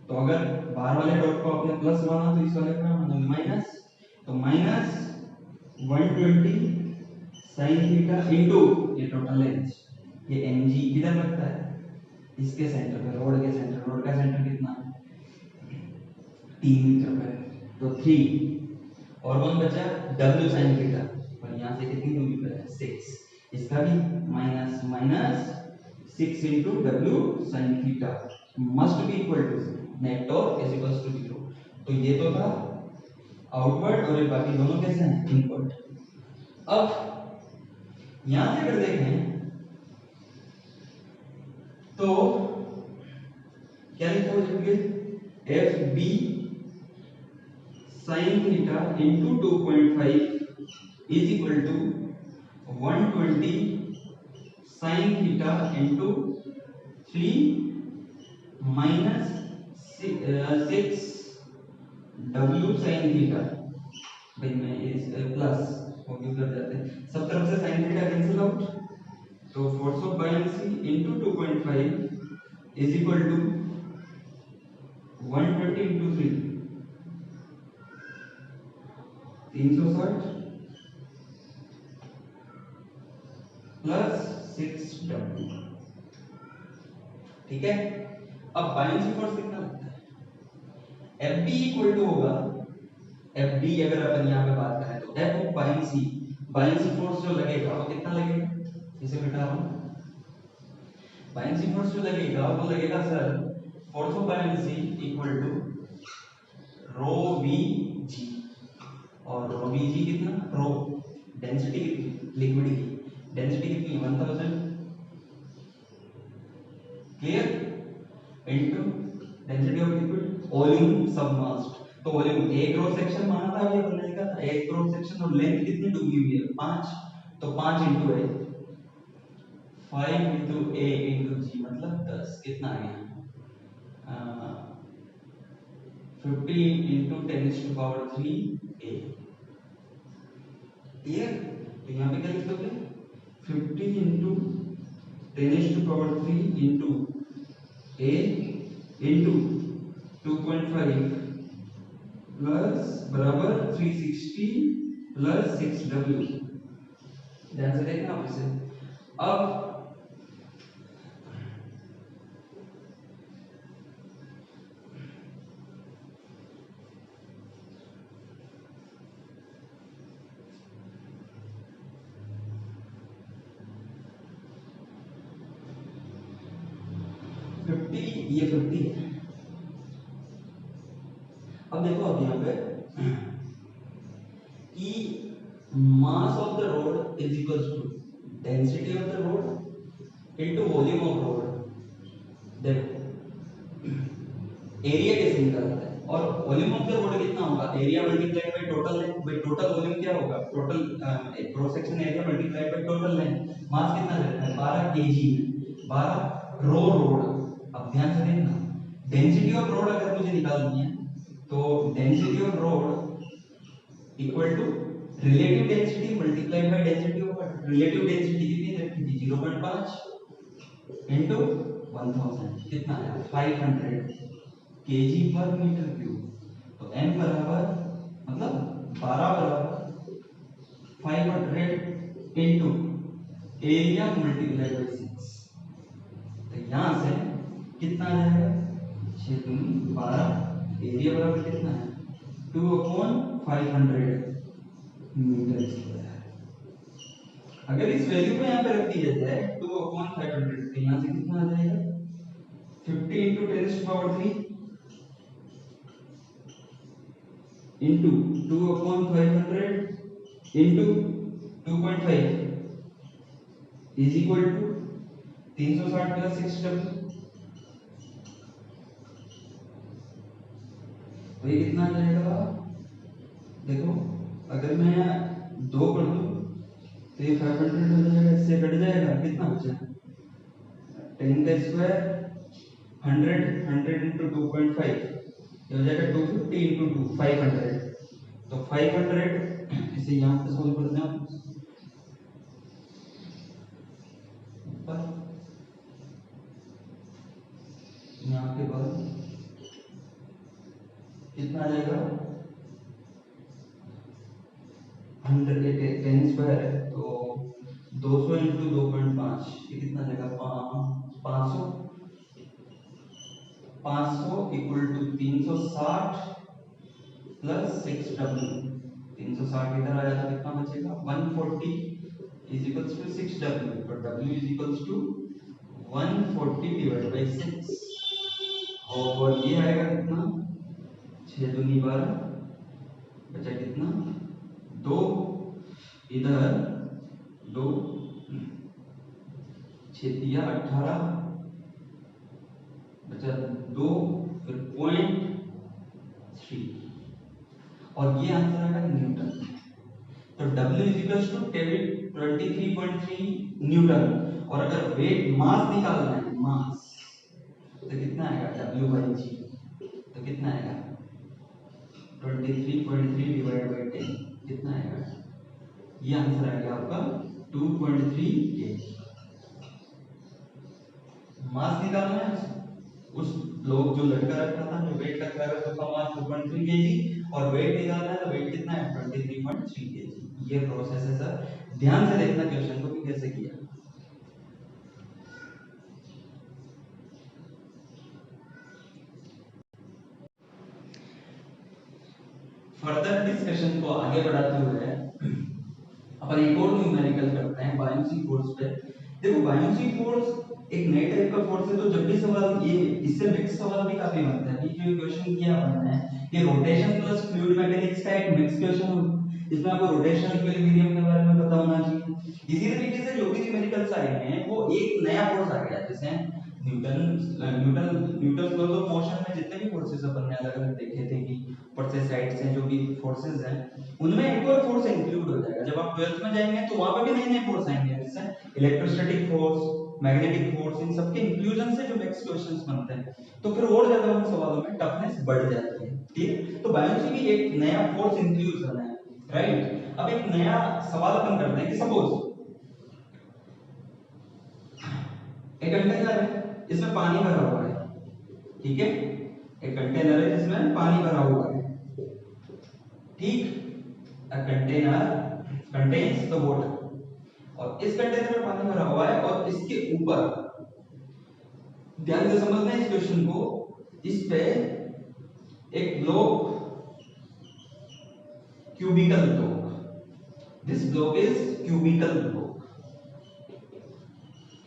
तो अगर बाहर वाले डॉट को आपने प्लस माना तो इस वाले को मानोगे माइनस, तो माइनस 120 sin थीटा इनटू ये टोटल लेंथ, ये mg किधर लगता है, इसके सेंटर पे, रोड के सेंटर, रोड का सेंटर कितना 3 मीटर पे, तो 3 और 1 बचा w sin थीटा, और यहां से कितनी दूरी पे है 6, इसका भी minus minus 6 into w sin theta must be equal to net torque is equals to 0। तो ये तो था आउटवर्ड और ये बाकी दोनों कैसे हैं, इनवर्ड। अब यहां से अगर देखें तो क्या लिखा हो जाएगा, F B sin theta into 2.5 is equal to 120 sin theta into 3 minus 6 w sin theta। भाई मैं इस प्लस को क्यों कर जाते हैं, सब तरफ से sin theta कैंसिल आउट, तो force of buoyancy into 2.5 is equal to 120 into 3 360 plus 6w। ठीक है। अब बायनेंसी फोर्स कितना लगता है, एफ बी इक्वल टू होगा, एफ बी अगर अपन यहाँ पे बात करें तो F of buoyancy, buoyancy force जो लगेगा वो कितना लगेगा, इसे बिठा रहा हूँ, बायनेंसी फोर्स जो लगेगा वो लगेगा sir, force of buoyancy equal to rho V G, और रो वी जी कितना, रो डेंसिटी कितनी, लिक्विड की डेंसिटी कितनी 1000, clear, into density of liquid volume submerged. तो वॉल्यूम ए क्रॉस सेक्शन माना था, अभी हमने लिखा था ए क्रॉस सेक्शन, और लेंथ कितनी डूबी हुई है 5, तो 5 into A, 5 into A into G मतलब 10, कितना आ गया 50 into 10 to power 3 A. Clear? तो यहाँ पे क्या लिख दोगे 50 into 10⁻³ into a into 2.5 plus बराबर 360 प्लस 6w। ध्यान से देखना आप इसे। अब 50 ये 50 है। अब देखो अब यहाँ पे कि mass of the road is equals to density of the road into volume of road। देखो एरिया कैसे निकालता है और वॉल्यूम ऑफ द रोड कितना होगा, area multiply by total length. भाई टोटल वॉल्यूम क्या होगा, total cross section area multiply by total length. Mass कितना रहता है 12 केजी में, 12 रो रोड। अब ध्यान से देखना, डेंसिटी ऑफ रोड अगर मुझे निकालनी है तो density of rod equal to relative density multiply by density of water. Relative density कितनी रखी थी 0.5 इनटू 1000 कितना आया 500 केजी पर मीटर क्यूब। तो m बराबर मतलब 12 बराबर 500 इनटू एरिया मल्टीप्लाई बाय 6। तो यहां से कितना आ जाएगा 6 दूनी 12, एरिया बराबर कितना है 2/500 मीटर स्क्वायर। अगर इस वैल्यू को यहां पे रख दिया जाए 2/500 तो यहां से कितना आ जाएगा 50 into 10⁻³ into 2/500 into 2.5 is equal to 360 plus 6w। तो ये कितना आ जाएगा, देखो अगर मैं 2 कर दूं तो ये 500 हो जाएगा, इससे कट जाएगा कितना बचा 10 का स्क्वायर 100 इंटू 2.5 ये हो जाएगा 250 इंटू 2 500। तो 500 इसे यहाँ पे सोल्व करते हैं ऊपर यहाँ के बाद कितना आ जाएगा 100 के 10 स्क्वायर है तो 200 इंटू 2.5 ये कितना आ जाएगा 500 इक्वल टू 360 प्लस 6w। 360 इधर आया तो कितना बचेगा 140 इज इक्वल्स टू 6w। तो w is equals to 140 divide by 6 और ये आएगा कितना 6 दूनी 12 बचा कितना 2 इधर 2 6 18 बचा 2 फिर 0.3 और ये आंसर आएगा न्यूटन। तो W is equals to 23.3 newton. और अगर वेट मास निकालना है मास तो कितना आएगा W बाई जी तो कितना आएगा 23.3 डिवाइड बाई 10 कितना आएगा, ये आंसर आएगा आपका 2.3 kg। मास निकालना है उस लोग जो लड़का रखा था जो वेट रखा है उसका मास 2.3 kg और वेट निकालना है तो वेट कितना है 23.3 kg। ये प्रोसेस है सर, ध्यान से देखना क्वेश्चन को भी कैसे किया। फर्दर डिस्कशन को आगे बढ़ाते हुए अपन एक और न्यूमेरिकल करते हैं बायोसी फोर्स पे। देखो बायोसी फोर्स एक नए टाइप का फोर्स है, तो जब भी सवाल ये इससे मिक्स सवाल भी काफी बनता है। ये जो क्वेश्चन किया अपन ने कि रोटेशन प्लस फ्लूइड मैकेनिक्स का एक मिक्स क्वेश्चन हो जिसमें आपको रोटेशनल इक्विलिब्रियम के बारे में पता होना चाहिए। इसी तरीके से जो भी न्यूमेरिकल्स आए हैं वो एक नया फोर्स आ गया, जैसे न्यूटन लॉज ऑफ मोशन में जितने भी फोर्सेस अपन ने अलग अलग देखे थे कि ऊपर से साइड से जो भी फोर्सेस हैं उनमें एक और फोर्स इंक्लूड हो जाएगा। जब आप 12th में जाएंगे तो वहां पे भी नए नए फोर्स आएंगे, जैसे इलेक्ट्रोस्टैटिक फोर्स मैग्नेटिक फोर्स, इन सबके इंक्लूजन से जो नेक्स्ट क्वेश्चंस बनते हैं तो फिर और ज्यादा उन सवालों में टफनेस बढ़ जाती है। ठीक है, तो बायोलॉजी भी एक नया फोर्स इंक्लूजन है राइट। अब एक नया सवाल अपन करते हैं कि सपोज एक कंटेनर है, इसमें पानी भरा हुआ है, ठीक है, एक कंटेनर है जिसमें पानी भरा हुआ है, ठीक, a container contains the water, और इस कंटेनर में पानी भरा हुआ है और इसके ऊपर, ध्यान से समझना इस क्वेश्चन को, इस पे एक block, cubical block, this block is cubical block,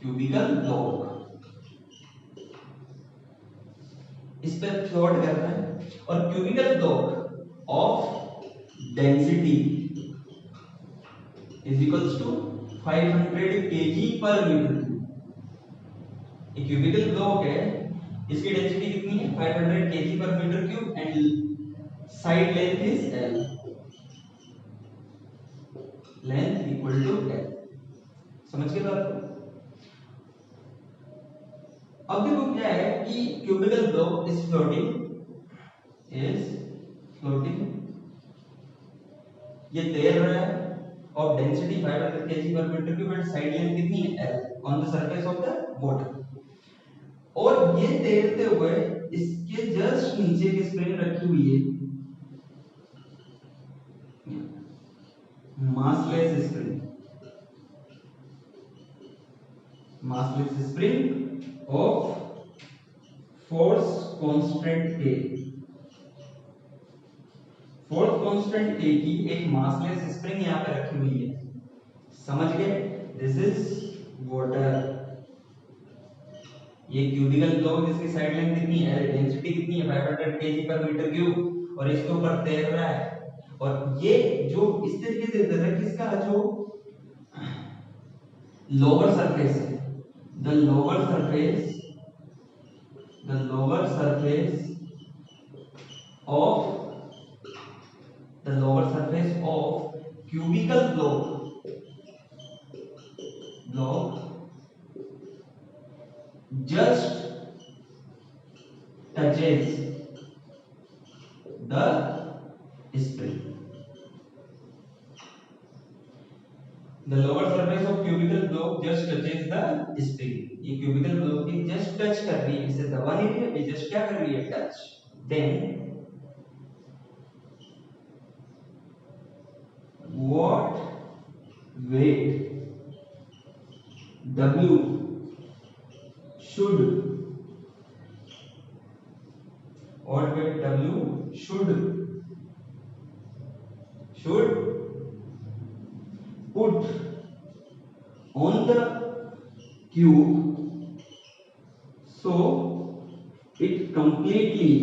cubical block, इस पे फ्लोट कर रहा है, और cubical block of density is equals to 500 kg पर मीटर क्यूब। एक क्यूबिकल ब्लॉक है, इसकी डेंसिटी कितनी है 500 kg पर metre cube and side length is L, length equal to L। समझ के बात को? अब देखो क्या है कि क्यूबिकल ब्लॉक इज फ्लोटिंग, ये तैर रहा है और डेंसिटी 500 kg पर metre cube and side length कितनी है L on the surface of the water, और ये तैरते हुए इसके जस्ट नीचे की स्प्रिंग रखी हुई है, massless spring, massless spring of force constant K, force constant K की एक मासलेस स्प्रिंग यहां पे रखी हुई है, समझ गए? दिस इज वाटर, ये क्यूबिकल ब्लॉक जिसकी साइड लेंथ कितनी है, डेंसिटी कितनी है 500 kg पर मीटर क्यूब, और इसके ऊपर तैर रहा है, और ये जो इस तरीके से इधर है, किसका जो लोअर सरफेस है, the lower surface, the lower surface of, the lower surface of cubical block, block just touches the spring, the lower surface of cubical block just touches the spring, ये cubical block की just touch कर रही है, इसे दबा नहीं रही है, ये just क्या कर रही है, touch, then what weight W should, what weight W should put on the cube so it completely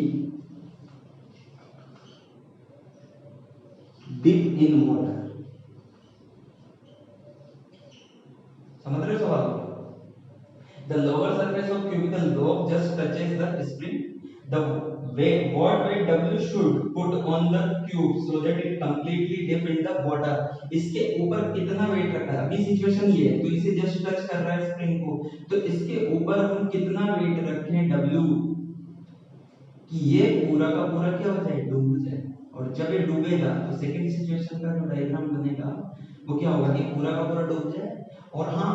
dip in water, समझ रहे हो सवाल को? The lower surface of cubical block just touches the spring. The weight, what weight W should put on the cube so that it completely dip in the water. इसके ऊपर कितना wait रखा है? अभी सिचुएशन ये है, तो इसे जस्ट टच कर रहा है स्प्रिंग को, तो इसके ऊपर हम कितना वेट रखें W कि ये पूरा का पूरा क्या हो जाए, डूब जाए, और जब ये डूबेगा तो सेकंड सिचुएशन का जो डायग्राम बनेगा वो क्या होगा कि पूरा का पूरा डूब जाए, और हाँ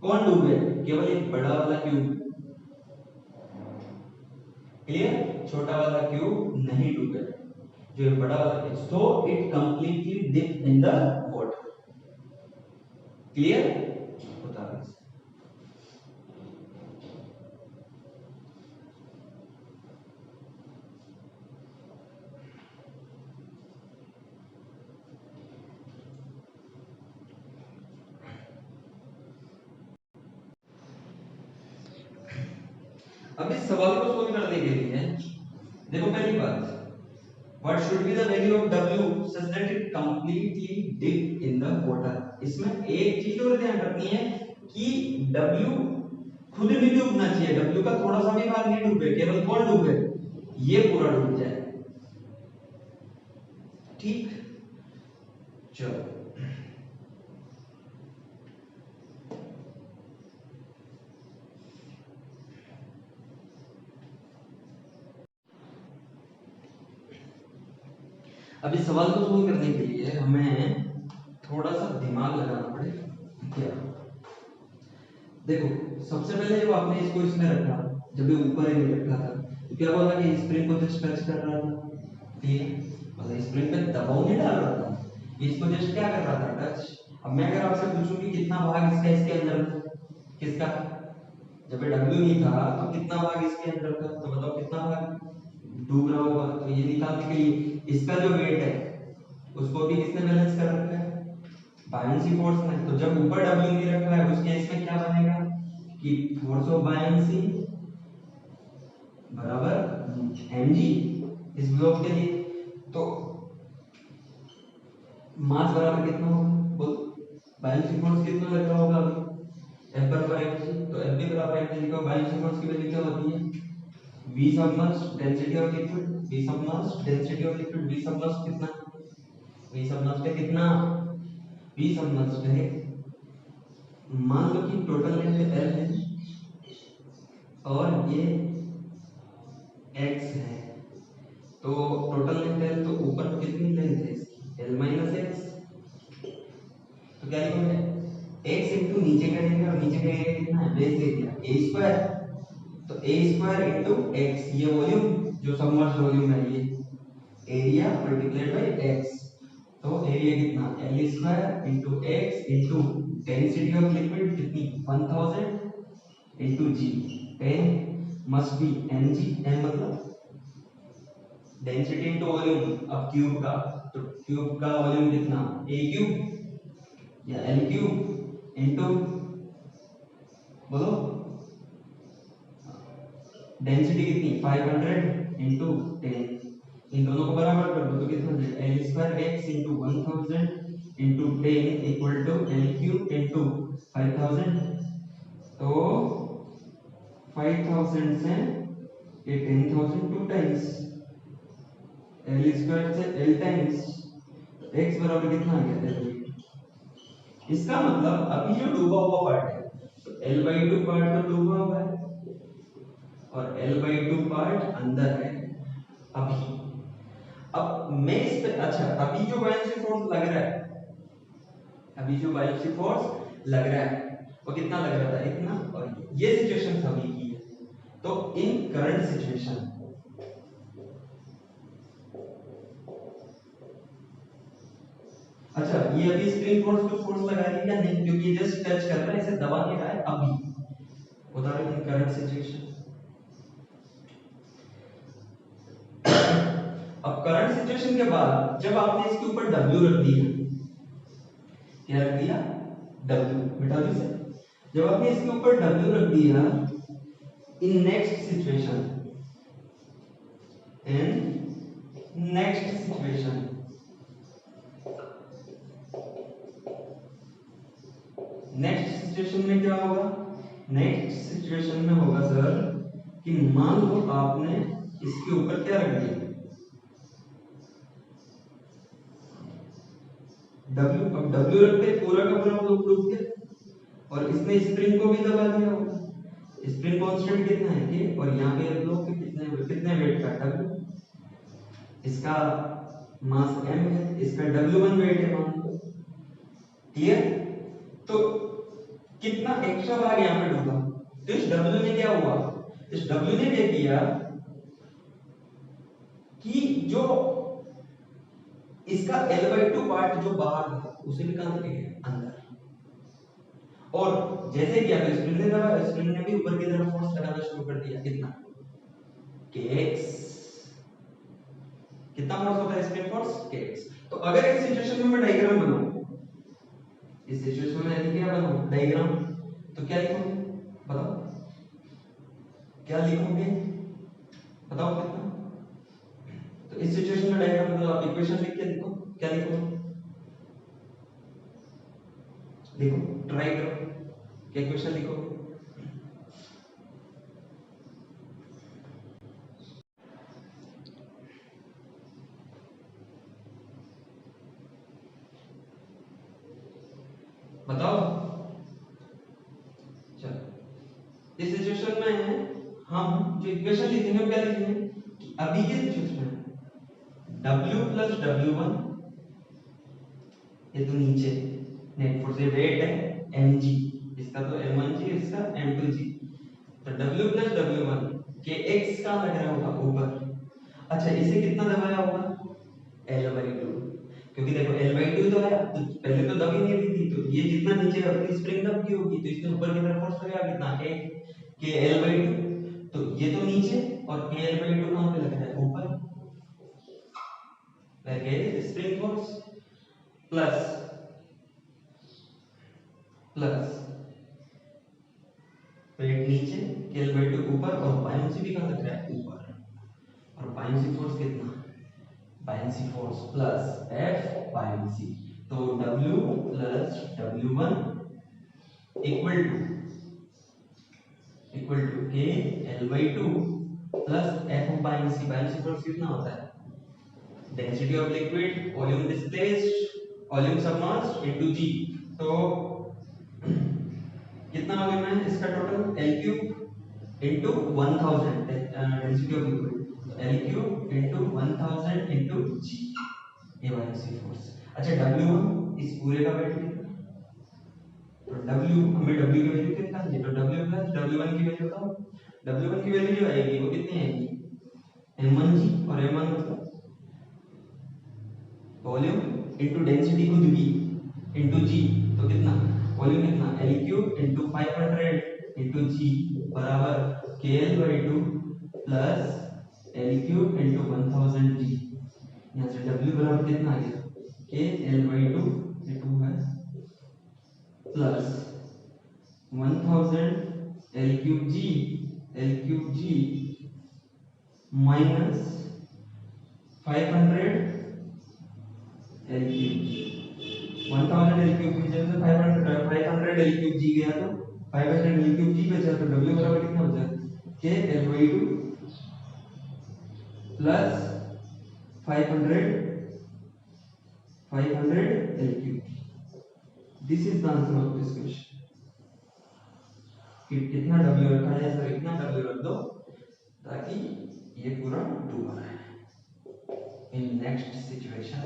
कौन डूबे, केवल एक बड़ा वाला क्यूब, क्लियर, छोटा वाला क्यूब नहीं डूबे, जो बड़ा वाला cube, so it completely dip in the water, clear होता है। अब इस सवाल को सोल्व करने के लिए देखो, पहली बात, what should be the value of W such that it completely dip in the water, इसमें एक चीज और ध्यान रखनी है कि W खुद नहीं डूबना चाहिए, W का थोड़ा सा भी भाग नहीं डूबे, केवल कौन डूबे, ये पूरा डूब जाए, ठीक, चलो अब इस सवाल को सोल्व करने के लिए हमें थोड़ा सा दिमाग लगाना पड़ेगा। क्या देखो, सबसे पहले जब आपने इसको इसमें रखा, जब ये ऊपर ही रखा था, तो क्या बोला कि स्प्रिंग को जस्ट टच कर रहा था, ठीक है, मतलब स्प्रिंग पे दबाव नहीं डाल रहा था, इसको जस्ट क्या कर रहा था, टच। अब मैं अगर आपसे पूछूं कि कितना भाग इसका इसके अंदर था, किसका, जब ये W नहीं था तो कितना भाग इसके अंदर था, तो बताओ कितना भाग डूब रहा होगा। तो ये निकालने के लिए इसका जो वेट है उसको भी किसने बैलेंस कर रखा है, बायनेंसी फोर्स ने। तो जब ऊपर W नहीं रखा है उस केस में क्या बनेगा कि फोर्स ऑफ बायनेंसी बराबर mg इस ब्लॉक के लिए। तो मास बराबर कितना होगा, बोल, बायनेंसी फोर्स कितना लग रहा होगा अभी, F बराबर mg, तो F भी बराबर mg लिखो। बायनेंसी फोर्स की वैल्यू क्या होती है, V submerged density of liquid, V submerged density of liquid, V submerged कितना, V सबमर्ज्ड है कितना, V सबमर्ज्ड है, मान लो कि टोटल लेंथ L है और ये x है, तो टोटल लेंथ L, तो ऊपर कितनी लेंथ है इसकी, L माइनस x, तो क्या लिखोगे, x इंटू नीचे का एरिया, और नीचे का एरिया कितना है, बेस एरिया a स्क्वायर, तो a स्क्वायर इंटू x, ये वॉल्यूम जो सबमर्ज्ड वॉल्यूम है, ये एरिया मल्टीप्लाइड बाय x, तो एरिया कितना, L square into x into density of liquid कितनी, 1000 into g, 10 must be mg, m मतलब डेंसिटी इंटू वॉल्यूम, अब क्यूब का, तो क्यूब का वॉल्यूम कितना, a क्यूब या l क्यूब इंटू, बोलो, डेंसिटी कितनी, 500 इंटू 10, इन दोनों को बराबर कर दो तो कितना हो जाएगा, l square x into 1000 into 10 equal to l cube into 5000, तो 5000 से ये 10000 टू टाइम्स, l स्क्वायर से l टाइम्स, तो x बराबर कितना आ गया, l। इसका मतलब अभी जो डूबा हुआ पार्ट है, तो l/2 पार्ट तो डूबा हुआ है और l/2 पार्ट अंदर है अभी। अब मैं इस पे, अच्छा, अभी जो बायनेंसी फोर्स लग रहा है, अभी जो बायनेंसी फोर्स लग रहा है वो कितना लग रहा था, इतना, और ये सिचुएशन अभी की है। तो इन करंट सिचुएशन, अच्छा, ये अभी स्प्रिंग फोर्स को फोर्स लगा रही है या नहीं, क्योंकि ये जस्ट टच कर रहा है, इसे दबा नहीं रहा है अभी, उदाहरण इन करंट सिचुएशन। अब करंट सिचुएशन के बाद जब आपने इसके ऊपर W रख दिया, क्या रख दिया, W, बेटा जी से, जब आपने इसके ऊपर W रख दिया, in next situation, in next situation, next situation में क्या होगा, नेक्स्ट सिचुएशन में होगा सर कि मान लो आपने इसके ऊपर क्या रख दिया, W। अब W रखते पूरा का पूरा ब्लॉक डूब गया और इसने स्प्रिंग को भी दबा दिया होगा। स्प्रिंग कांस्टेंट कितना है K, और यहाँ पे ब्लॉक कितने वेट का W, इसका मास m है, इसका W1 वेट है मान लो, क्लियर। तो कितना एक्स्ट्रा भाग यहाँ पे डूबा, तो इस W ने क्या हुआ, इस W ने क्या किया कि जो इसका L/2 पार्ट जो बाहर था उसे भी कहां ले गया, अंदर, और जैसे कि आप स्प्रिंग ने दबा, स्प्रिंग ने भी ऊपर की तरफ फोर्स लगाना शुरू कर दिया, कितना, kx, कितना फोर्स होता है स्प्रिंग फोर्स, kx। तो अगर इस सिचुएशन में मैं डायग्राम बनाऊं, इस सिचुएशन में यदि क्या बनाऊं डायग्राम, तो क्या लिखोगे, बताओ क्या लिखोगे, बताओ कितना। तो इस सिचुएशन में डायग्राम मतलब आप इक्वेशन लिख के लिखो, क्या लिखोगे, लिखो, ट्राई करो, क्या इक्वेशन लिखोगे, बताओ। चलो, इस सिचुएशन में हम जो इक्वेशन लिखेंगे वो क्या लिखेंगे कि अभी के सिचुएशन में W प्लस W1, ये तो नीचे नेट फोर्स, ये वेट है mg, इसका तो m1g, इसका m2g, तो W प्लस W1 के x का लग रहा होगा ऊपर। अच्छा इसे कितना दबाया होगा, L/2, क्योंकि देखो L/2 तो है, तो पहले तो दब ही नहीं रही थी, तो ये जितना नीचे अपनी स्प्रिंग दब की होगी तो इसके ऊपर की तरफ फोर्स लगेगा कितना, के L/2, तो ये तो नीचे और के L/2 कहां पे लग रहा है, ऊपर, लगे स्प्रिंग फोर्स प्लस वेट नीचे, के L/2 ऊपर, और बायनेंसी भी कहां लग रहा है, ऊपर, और बायनेंसी फोर्स कितना, buoyancy force plus F buoyancy, तो W plus W1 equal to के L/2 plus F buoyancy, buoyancy force कितना होता है, density of liquid, volume displaced, volume submerged into g, तो कितना वॉल्यूम है इसका total, L cube into 1000, density of liquid, तो L cube into 1000 into g, ये बायनेंसी फोर्स। अच्छा W1 इस पूरे का वैल्यू कितना, तो W, हमें W की वैल्यू कितना चाहिए, तो W प्लस W1 की वैल्यू बताओ, W1 की वैल्यू जो आएगी वो कितनी आएगी, m1g, और m1 मतलब वॉल्यूम इनटू डेंसिटी खुद की इनटू g, तो कितना वॉल्यूम कितना, L cube into 500 into g बराबर KL/2 plus L cube into 1000 g, यहां से W बराबर कितना आ गया, KL/2, ये 2 है, plus 1000 L cube g minus 500 L cube, 1000 L cube की जगह 500 L क्यूब g गया, तो 500 L क्यूब g बचा, तो W बराबर कितना बचा, K L/2 plus 500 L cube. This is the answer of this question, कि कितना W रखा है, सर इतना W रख दो ताकि ये पूरा डूबा रहे। In next situation